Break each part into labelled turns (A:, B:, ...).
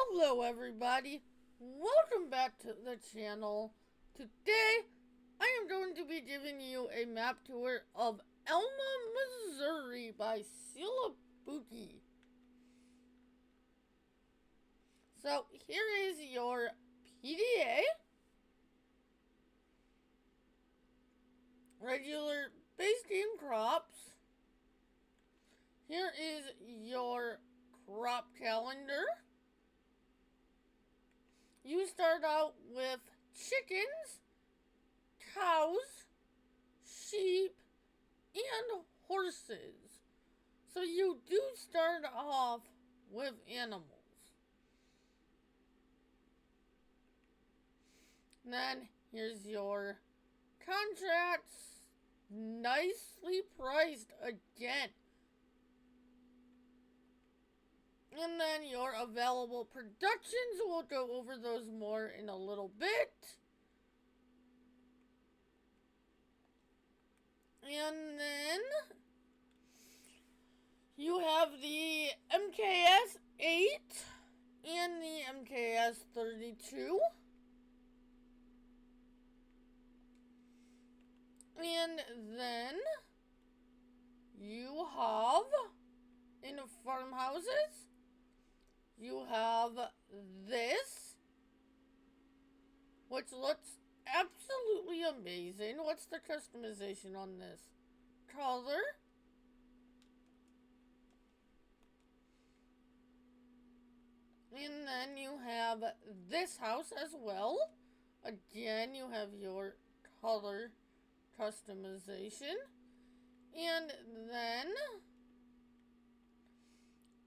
A: Hello everybody, welcome back to the channel. Today, I am going to be giving you a map tour of Alma, Missouri by Celobuki. So, here is your PDA. Regular base game crops. Here is your crop calendar. You start out with chickens, cows, sheep, and horses. So you do start off with animals. Then here's your contracts, nicely priced again. And then your available productions, we'll go over those more in a little bit. And then you have the MKS 8 and the MKS 32. And then you have in farmhouses, you have this, which looks absolutely amazing. What's the customization on this? Color. And then you have this house as well. Again, you have your color customization. And then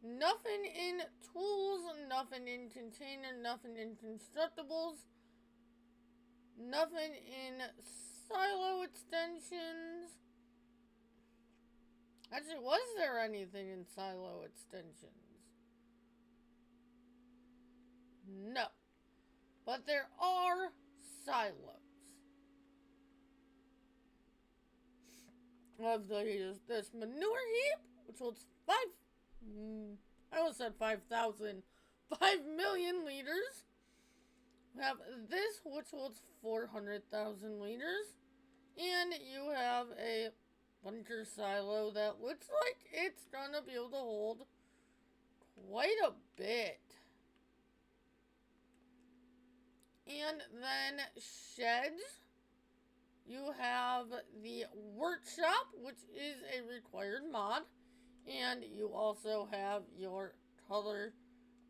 A: nothing in tools, nothing in container, nothing in constructibles, nothing in silo extensions. Actually, was there anything in silo extensions? No. But there are silos. Of this manure heap, which holds I almost said 5,000. 5 million liters. We have this, which holds 400,000 liters. And you have a bunker silo that looks like it's gonna be able to hold quite a bit. And then sheds. You have the workshop, which is a required mod. And you also have your color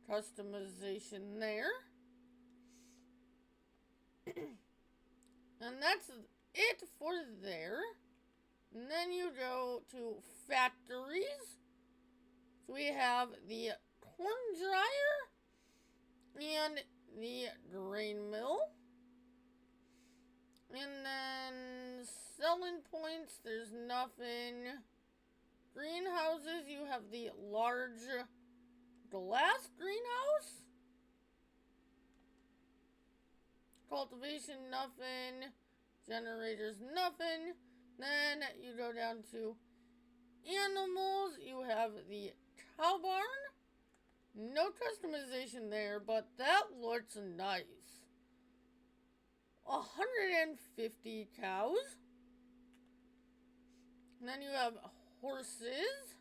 A: customization there. And that's it for there. And then you go to factories. So we have the corn dryer and the grain mill. And then selling points, there's nothing. Greenhouses, you have the large glass greenhouse. Cultivation, nothing. Generators, nothing. Then you go down to animals. You have the cow barn. No customization there, but that looks nice. 150 cows. And then you have horses.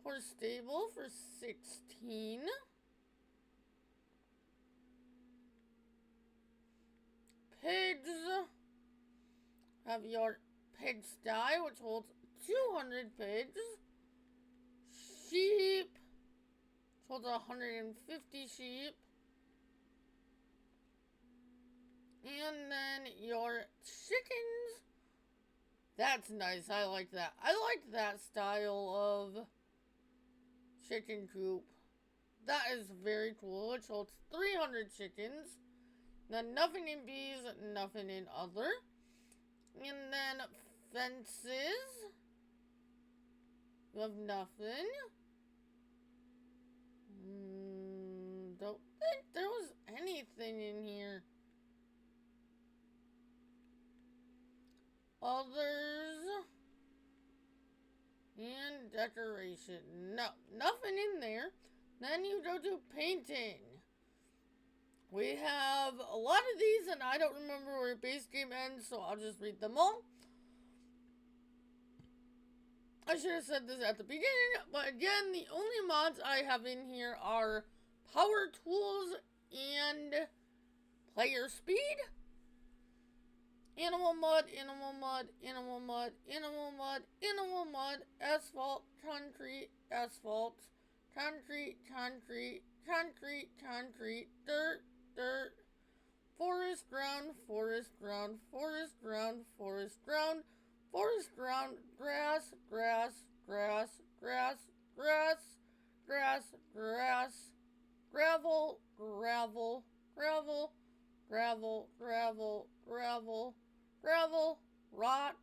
A: Horse stable for 16. Pigs. Have your pigsty, which holds 200 pigs. Sheep, which holds 150 sheep. And then your chickens. That's nice. I like that. I like that style of chicken coop. That is very cool. Which holds 300 chickens. Then nothing in bees, nothing in other. And then fences. You have nothing. Don't think there was anything in here. Others. And decoration. No, nothing in there. Then you go to painting. We have a lot of these, and I don't remember where base game ends, so I'll just read them all. I should have said this at the beginning, but again, the only mods I have in here are power tools and player speed. Animal mud, animal mud, animal mud, animal mud, animal mud, asphalt, concrete, asphalt, concrete, concrete, concrete, concrete, dirt, dirt, forest ground, forest ground, forest ground, forest ground, forest ground, grass, grass, grass, grass, grass, grass, grass, gravel, gravel, gravel, gravel, gravel, gravel, gravel, rock,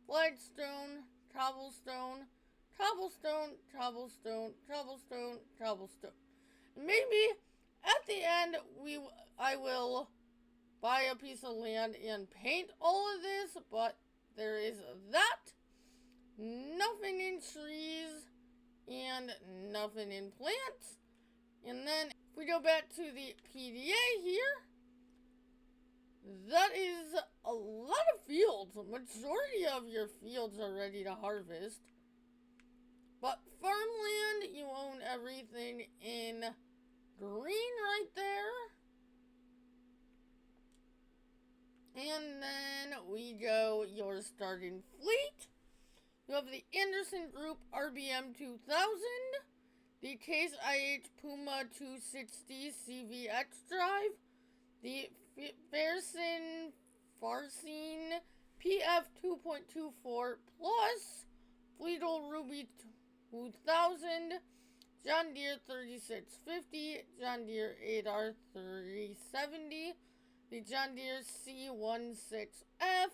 A: flagstone, cobblestone, cobblestone, cobblestone, cobblestone, cobblestone. Maybe at the end I will buy a piece of land and paint all of this, but there is that. Nothing in trees and nothing in plants. And then if we go back to the PDA here, that is a lot of fields. A majority of your fields are ready to harvest. But farmland, you own everything in green right there. And then we go your starting fleet. You have the Anderson Group RBM 2000, the Case IH Puma 260 CVX drive, the Farcine PF 2.24 Plus, Fleetle Ruby 2000, John Deere 3650, John Deere 8R 370, the John Deere C16F,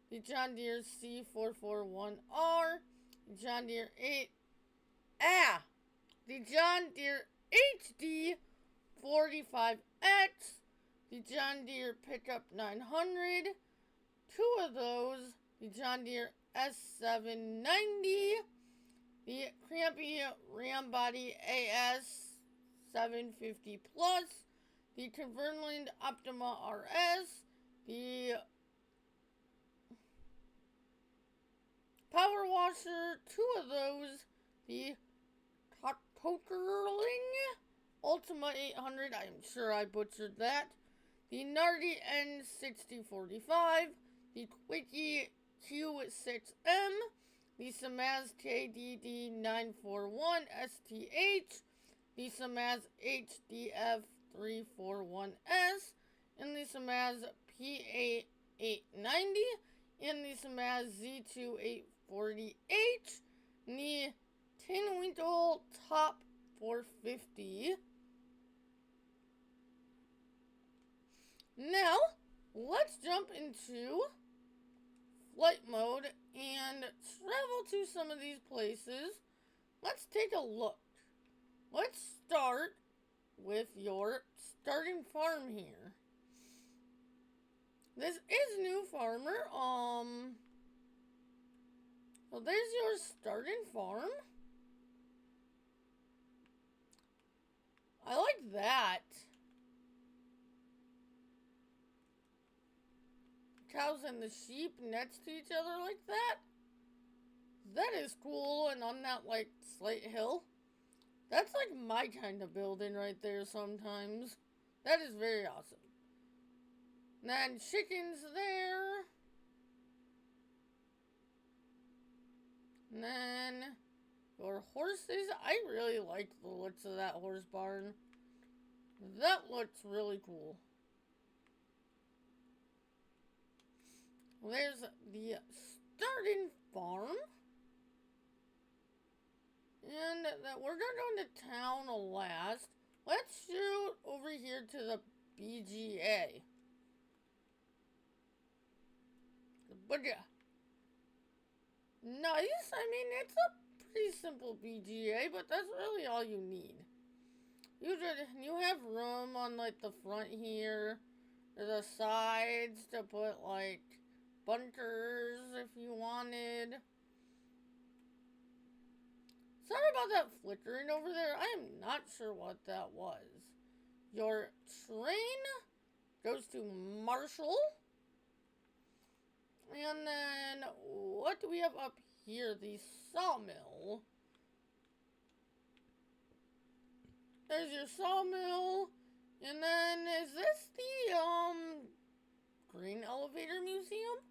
A: the John Deere C441R, the John Deere the John Deere HD 45X, the John Deere Pickup 900, two of those, the John Deere S790, the Crampy Ram Body AS 750 Plus, the Converland Optima RS, the Power Washer, two of those, the Cokerling Ultima 800, I'm sure I butchered that, the Nardi N6045, the Quickie Q6M, the Samaz KDD941 STH, the Samaz HDF341S, and the Samaz PA890, and the Samaz Z2840H, and the Tinwinkle Top 450. Now, let's jump into flight mode and travel to some of these places. Let's take a look. Let's start with your starting farm here. This is new farmer. So there's your starting farm. I like that. Cows and the sheep next to each other like that. That is cool, and on that, like, slight hill. That's like my kind of building right there sometimes. That is very awesome. And then chickens there. And then your horses. I really like the looks of that horse barn. That looks really cool. There's the starting farm. And we're going to go into town last. Let's shoot over here to the BGA. But yeah. Nice. I mean, it's a pretty simple BGA, but that's really all you need. You have room on, like, the front here. The sides to put, like, bunkers if you wanted. Sorry about that flickering over there. I am not sure what that was. Your train goes to Marshall. And then, what do we have up here? The sawmill. There's your sawmill. And then, is this the, Grain Elevator Museum?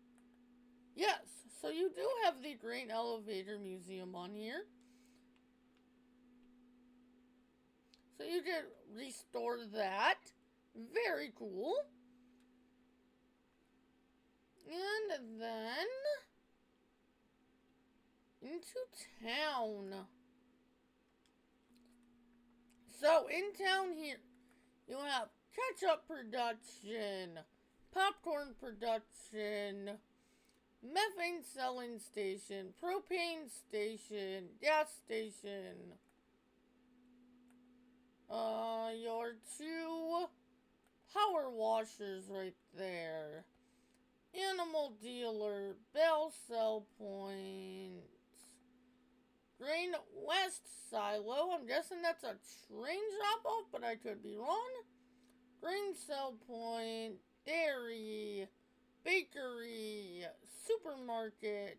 A: Yes, so you do have the Grain Elevator Museum on here. So you did restore that. Very cool. And then into town. So in town here, you have ketchup production, popcorn production, methane selling station, propane station, gas station. Your 2 power washers right there. Animal dealer, bell sell points. Grain West silo. I'm guessing that's a train drop off, but I could be wrong. Grain sell point, dairy, bakery, supermarket,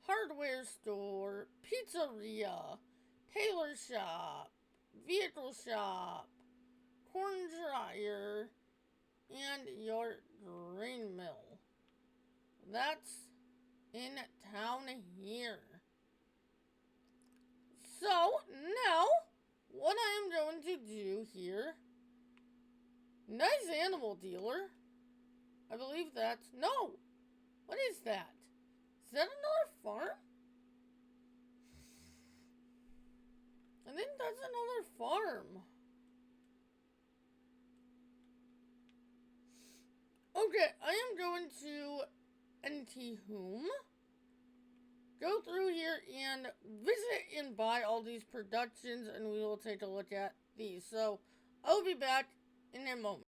A: hardware store, pizzeria, tailor shop, vehicle shop, corn dryer, and your grain mill. That's in town here. So, now, what I am going to do here, nice animal dealer. I believe that's, no, what is that? Is that another farm? I think that's another farm. Okay, I am going to NT Home. Go through here and visit and buy all these productions, and we will take a look at these. So, I'll be back in a moment.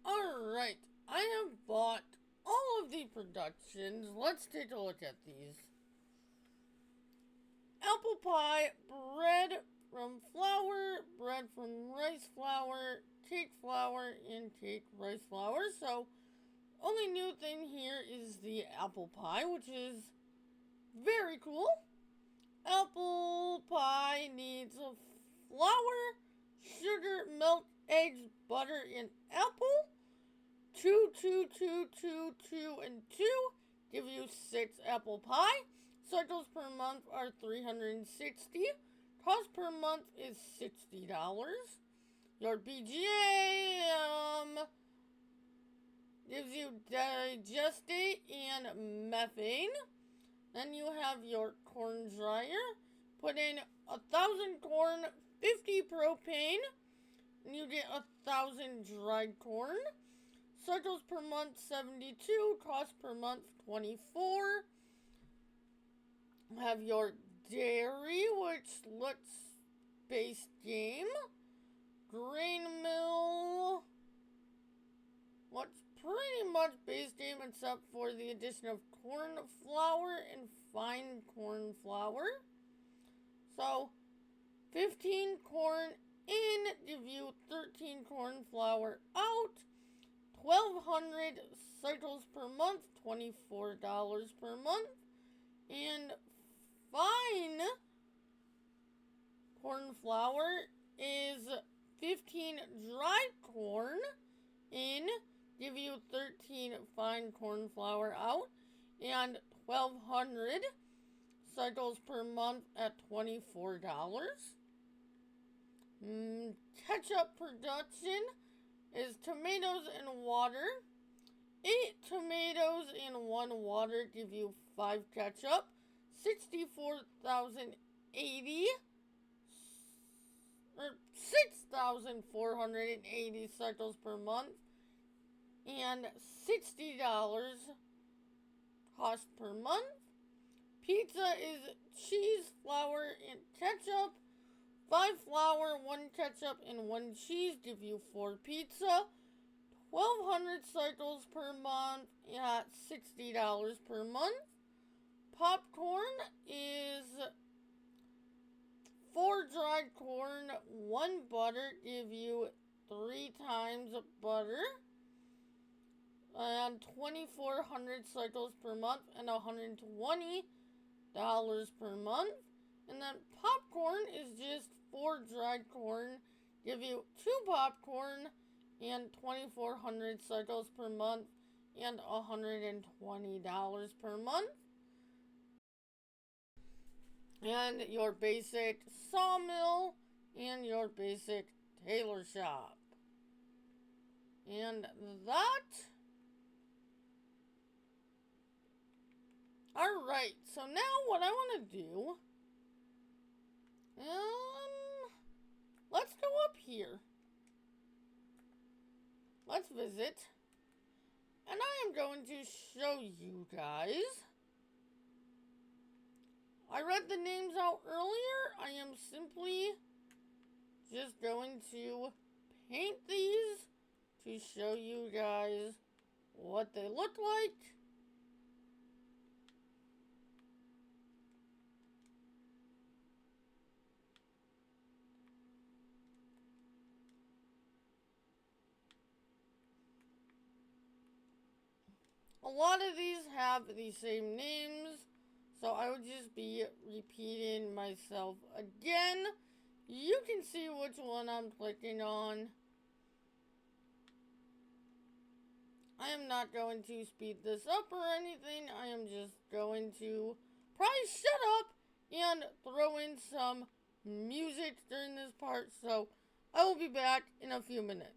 A: Alright, I have bought all of the productions. Let's take a look at these. Apple pie, bread from flour, bread from rice flour, cake flour, and cake rice flour. So, only new thing here is the apple pie, which is very cool. Apple pie needs flour, sugar, milk, eggs, butter, and apple. 2, 2, 2, 2, 2, and 2 give you 6 apple pie. Cycles per month are 360. Cost per month is $60. Your BGA gives you digestate and methane. Then you have your corn dryer. Put in 1,000 corn, 50 propane, and you get 1,000 dried corn. Cycles per month 72, cost per month 24. Have your dairy, which looks base game. Grain mill. What's pretty much base game except for the addition of corn flour and fine corn flour. So 15 corn in, give you 13 corn flour out. 1,200 cycles per month, $24 per month. And fine corn flour is 15 dry corn in, give you 13 fine corn flour out, and 1,200 cycles per month at $24. Ketchup production is tomatoes and water. 8 tomatoes and 1 water give you 5 ketchup. 64,080 or 6,480 cycles per month, and $60 cost per month. Pizza is cheese, flour, and ketchup. 5 flour, 1 ketchup, and 1 cheese give you 4 pizza. 1,200 cycles per month at $60 per month. Popcorn is 4 dried corn, 1 butter, give you 3 times butter, and 2,400 cycles per month, and $120 per month. And then popcorn is just 4 dried corn, give you 2 popcorn, and 2,400 cycles per month, and $120 per month. And your basic sawmill, and your basic tailor shop. And that... Alright, so now what I want to do... let's go up here. Let's visit. And I am going to show you guys. I read the names out earlier. I am simply just going to paint these to show you guys what they look like. A lot of these have the same names, so I would just be repeating myself again. You can see which one I'm clicking on. I am not going to speed this up or anything. I am just going to probably shut up and throw in some music during this part, so I will be back in a few minutes.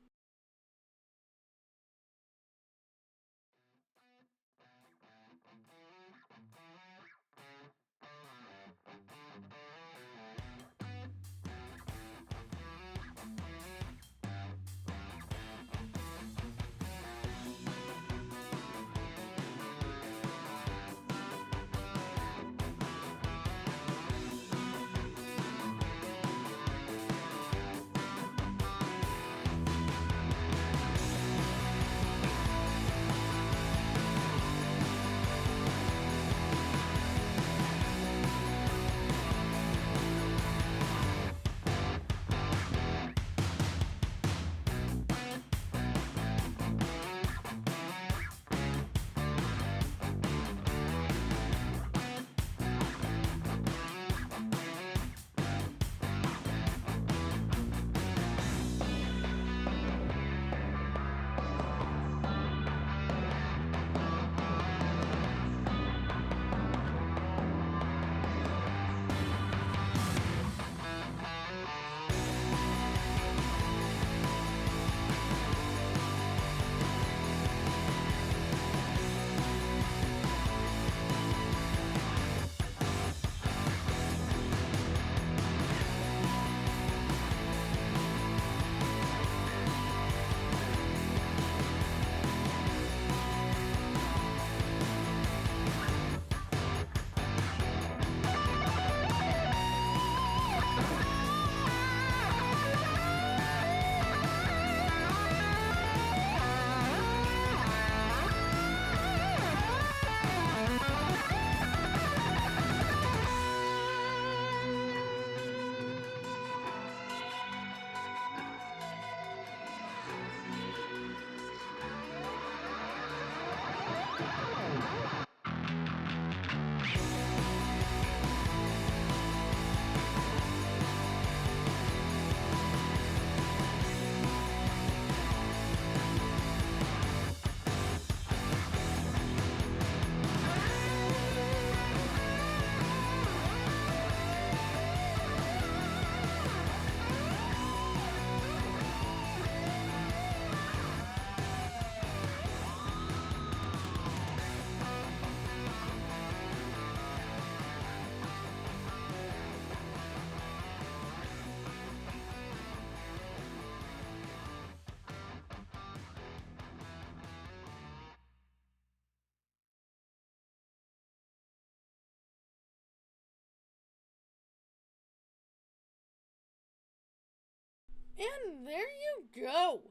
A: And there you go.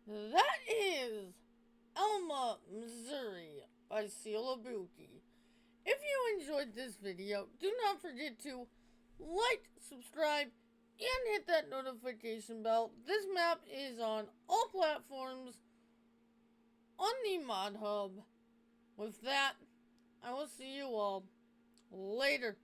A: That is Alma, Missouri by celobuki. If you enjoyed this video, do not forget to like, subscribe, and hit that notification bell. This map is on all platforms on the Mod Hub. With that, I will see you all later.